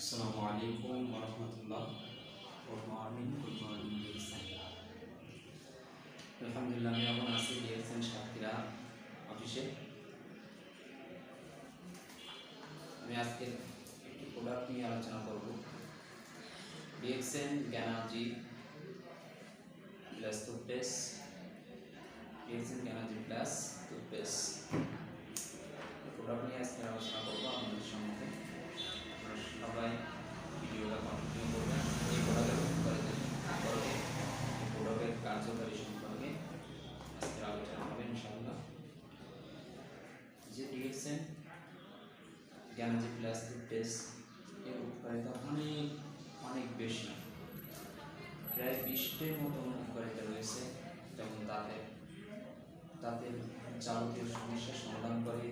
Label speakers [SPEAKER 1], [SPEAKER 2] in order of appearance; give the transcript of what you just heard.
[SPEAKER 1] আসসালামু আলাইকুম ওরহমতুল্লাহ।
[SPEAKER 2] Good morning DXN.
[SPEAKER 1] আলহামদুলিল্লাহ, আমি এখন আছি ডিএক্সএন সাতক্ষীরা অফিসে। আমি আজকে একটি প্রোডাক্ট নিয়ে আলোচনা করব। DXN Ganozhi plus toothpaste, DXN Ganozhi plus toothpaste product নিয়ে আজকে আলোচনা করবো আপনাদের সম্মুখে। আপনারা সবাই ভিডিওটা কন্টিনিউ করবেন। এই প্রোডাক্টের কার্যকারী সম্পর্কে আজকে আলোচনা হবে ইনশাআল্লাহ। যে ডিএক্সএন জ্ঞানার্জি প্লাস টুথপেস্ট এর উপকারিতা অনেক বেশি, প্রায় 20টির মতন উপকারিতা রয়েছে। যেমন দাঁতের যাবতীয় সমস্যার সমাধান করে,